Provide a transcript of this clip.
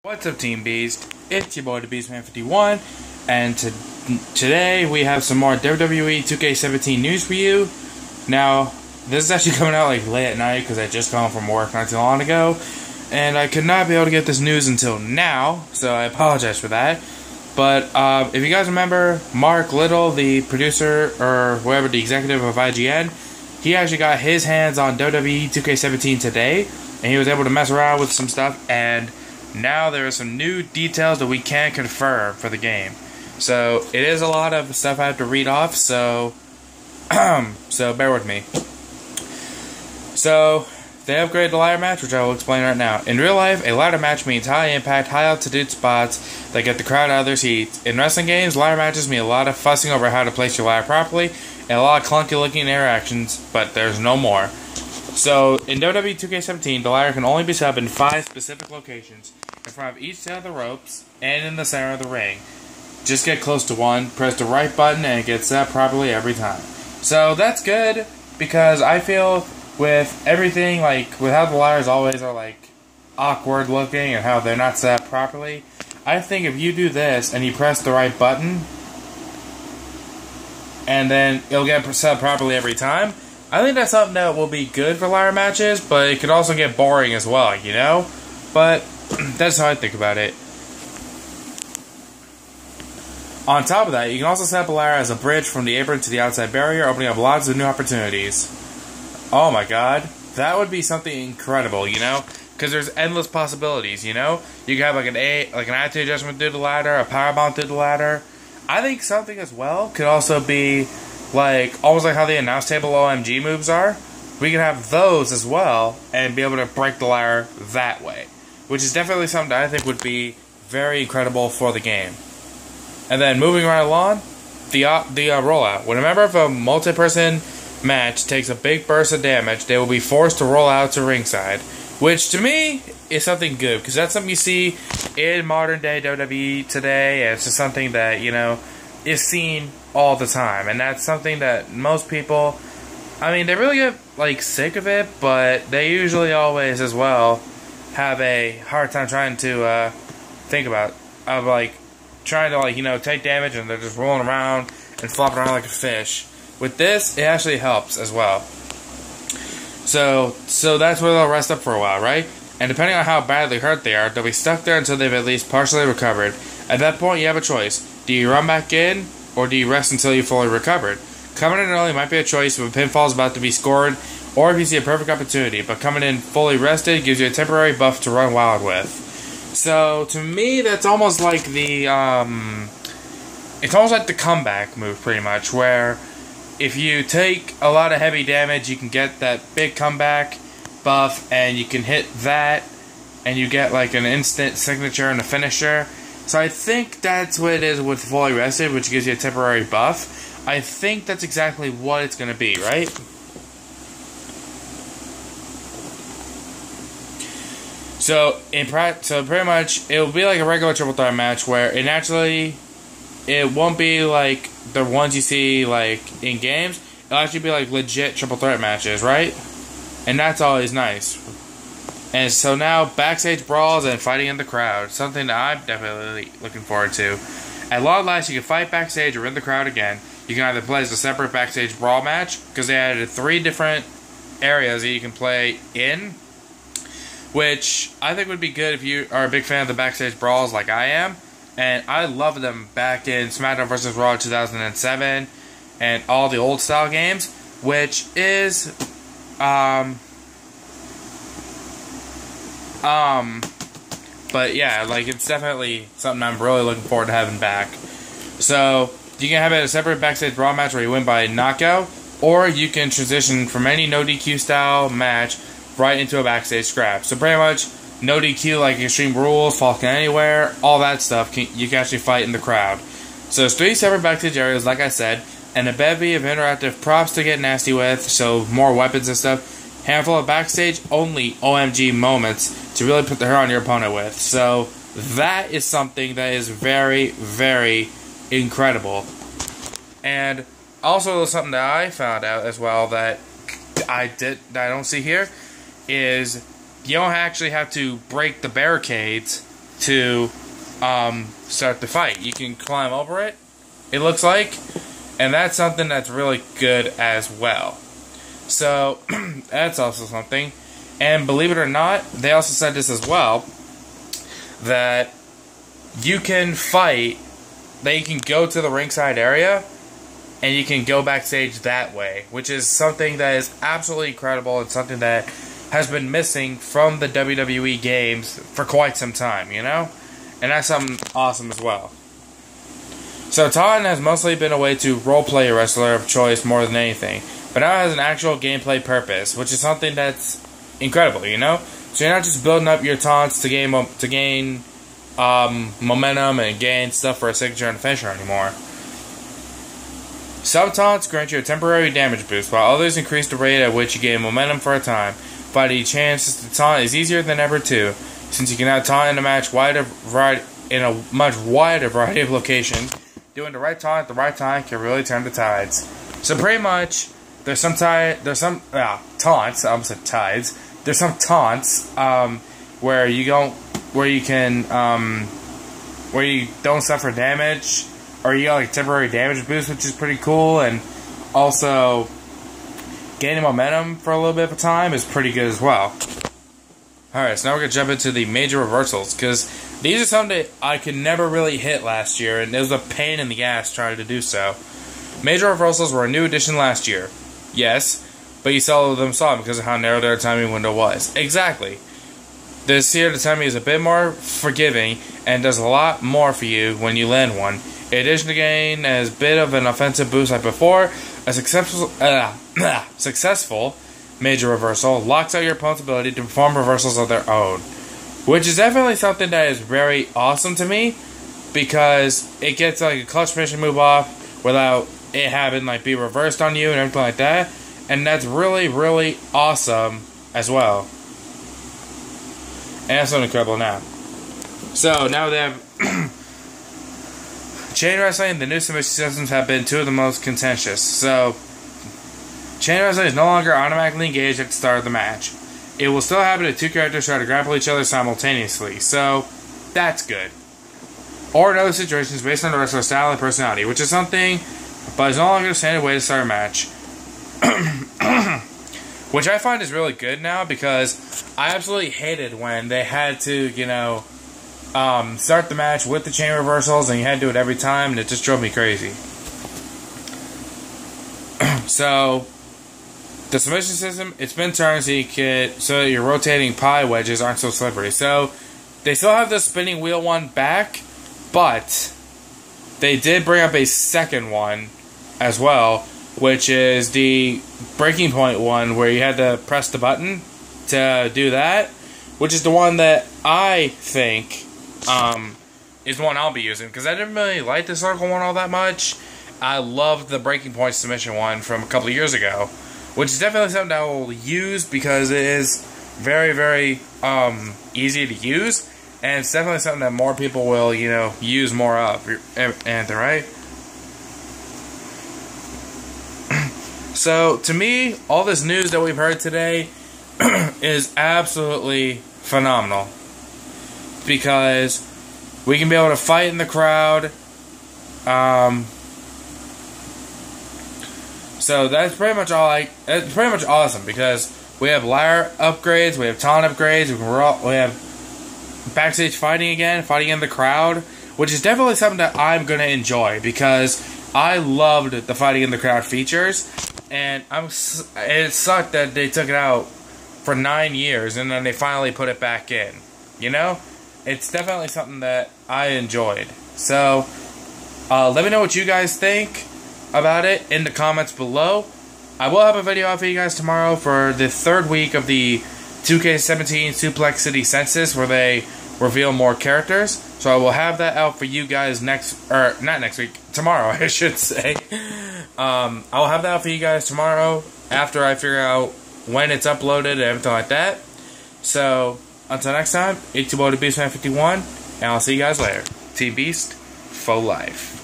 What's up, Team Beast? It's your boy, the Beastman51, and today we have some more WWE 2K17 news for you. Now, this is actually coming out like late at night because I just got home from work not too long ago, and I could not be able to get this news until now, so I apologize for that. But if you guys remember, Mark Little, the producer or whoever, the executive of IGN, he actually got his hands on WWE 2K17 today, and he was able to mess around with some stuff, and now there are some new details that we can't confirm for the game. So it is a lot of stuff I have to read off, so so bear with me. So they upgraded the ladder match, which I will explain right now. In real life, a ladder match means high impact, high altitude spots that get the crowd out of their seats. In wrestling games, ladder matches mean a lot of fussing over how to place your ladder properly and a lot of clunky looking interactions, but there's no more. So, in WWE 2K17, the ladder can only be set up in 5 specific locations, in front of each set of the ropes, and in the center of the ring. Just get close to one, press the right button, and it gets set properly every time. So, that's good, because I feel with everything, like, with how the ladders always are, like, awkward looking, and how they're not set up properly, I think if you do this, and you press the right button, and then it'll get set up properly every time, I think that's something that will be good for ladder matches, but it could also get boring as well, you know? But that's how I think about it. On top of that, you can also set up a ladder as a bridge from the apron to the outside barrier, opening up lots of new opportunities. Oh my god, that would be something incredible, you know? Because there's endless possibilities, you know? You can have like an attitude adjustment through the ladder, a powerbomb through the ladder. I think something as well could also be like, almost like how the announce table OMG moves are. We can have those as well, and be able to break the ladder that way. Which is definitely something that I think would be very incredible for the game. And then, moving right along, the rollout. When a member of a multi-person match takes a big burst of damage, they will be forced to roll out to ringside. Which, to me, is something good, because that's something you see in modern-day WWE today, and it's just something that, you know, is seen all the time, and that's something that most people, I mean, they really get, like, sick of it, but they usually always, as well, have a hard time trying to, think about, of, like, trying to, like, you know, take damage, and they're just rolling around and flopping around like a fish. With this, it actually helps, as well. So that's where they'll rest up for a while, right? And depending on how badly hurt they are, they'll be stuck there until they've at least partially recovered. At that point, you have a choice. Do you run back in, or do you rest until you're fully recovered? Coming in early might be a choice if a pinfall is about to be scored, or if you see a perfect opportunity, but coming in fully rested gives you a temporary buff to run wild with. So, to me, that's almost like the, it's almost like the comeback move, pretty much, where if you take a lot of heavy damage, you can get that big comeback buff, and you can hit that, and you get, like, an instant signature and a finisher. So I think that's what it is with fully rested, which gives you a temporary buff. I think that's exactly what it's going to be, right? So pretty much, it'll be like a regular triple threat match where it won't be like the ones you see like in games. It'll actually be like legit triple threat matches, right? And that's always nice. And so now, backstage brawls and fighting in the crowd. Something that I'm definitely looking forward to. At long last, you can fight backstage or in the crowd again. You can either play as a separate backstage brawl match, because they added 3 different areas that you can play in, which I think would be good if you are a big fan of the backstage brawls like I am. And I love them back in SmackDown vs. Raw 2007 and all the old style games, which is but yeah, like, it's definitely something I'm really looking forward to having back. So, you can have it a separate backstage brawl match where you win by knockout, or you can transition from any no DQ style match right into a backstage scrap. So pretty much, no DQ like Extreme Rules, Falcon Anywhere, all that stuff, you can actually fight in the crowd. So there's 3 separate backstage areas, like I said, and a bevy of interactive props to get nasty with, so more weapons and stuff. Handful of backstage only OMG moments to really put the hair on your opponent with. So that is something that is very, very incredible. And also something that I found out as well that I don't see here is you don't actually have to break the barricades to start the fight. You can climb over it, it looks like, and that's something that's really good as well. So that's also something. And believe it or not, they also said this as well, that you can fight, that you can go to the ringside area and you can go backstage that way, which is something that is absolutely incredible and something that has been missing from the WWE games for quite some time, you know? And that's something awesome as well. So Taunton has mostly been a way to roleplay a wrestler of choice more than anything, but now it has an actual gameplay purpose, which is something that's incredible, you know? So you're not just building up your taunts to gain momentum and gain stuff for a signature and a finisher anymore. Some taunts grant you a temporary damage boost, while others increase the rate at which you gain momentum for a time. Fighting each chance to taunt is easier than ever too, since you can now taunt in a much wider variety of locations. Doing the right taunt at the right time can really turn the tides. So pretty much, there's some taunts. I almost said tides. There's some taunts where you don't suffer damage, or you get like temporary damage boost, which is pretty cool, and also gaining momentum for a little bit of time is pretty good as well. Alright, so now we're going to jump into the major reversals, because these are something that I could never really hit last year, and it was a pain in the ass trying to do so. Major reversals were a new addition last year. Yes, but you seldom saw them because of how narrow their timing window was. Exactly. This year, the timing is a bit more forgiving, and does a lot more for you when you land one. In addition to gain as bit of an offensive boost like before, a successful major reversal locks out your opponent's ability to perform reversals of their own, which is definitely something that is very awesome to me, because it gets like a clutch mission move off without it having like be reversed on you and everything like that, and that's really, really awesome as well. And that's so incredible now. So now they have chain wrestling and the new submission systems have been two of the most contentious. So chain wrestling is no longer automatically engaged at the start of the match. It will still happen if two characters try to grapple each other simultaneously, so that's good. Or in other situations based on the wrestler's style and personality, which is something, but is no longer the standard way to start a match. Which I find is really good now, because I absolutely hated when they had to, you know, start the match with the chain reversals and you had to do it every time, and it just drove me crazy. So the submission system, it's been turned so that your rotating pie wedges aren't so slippery. So they still have the spinning wheel one back, but they did bring up a second one as well, which is the breaking point one, where you had to press the button to do that, which is the one that I think is the one I'll be using, because I didn't really like the circle one all that much. I loved the breaking point submission one from a couple of years ago, which is definitely something I will use because it is very, very easy to use, and it's definitely something that more people will, you know, use more of. Anthony, right? So, to me, all this news that we've heard today is absolutely phenomenal, because we can be able to fight in the crowd. So that's pretty much it's pretty much awesome, because we have ladder upgrades, we have talent upgrades, we have backstage fighting in the crowd, which is definitely something that I'm going to enjoy, because I loved the fighting in the crowd features, and it sucked that they took it out for 9 years and then they finally put it back in. You know? It's definitely something that I enjoyed. So, let me know what you guys think about it in the comments below. I will have a video out for you guys tomorrow for the third week of the 2K17 Suplex City Census, where they reveal more characters. So I will have that out for you guys tomorrow, I should say. I'll have that out for you guys tomorrow after I figure out when it's uploaded and everything like that. So, until next time, it's your boy, the Beastman51, and I'll see you guys later. Team Beast, for life.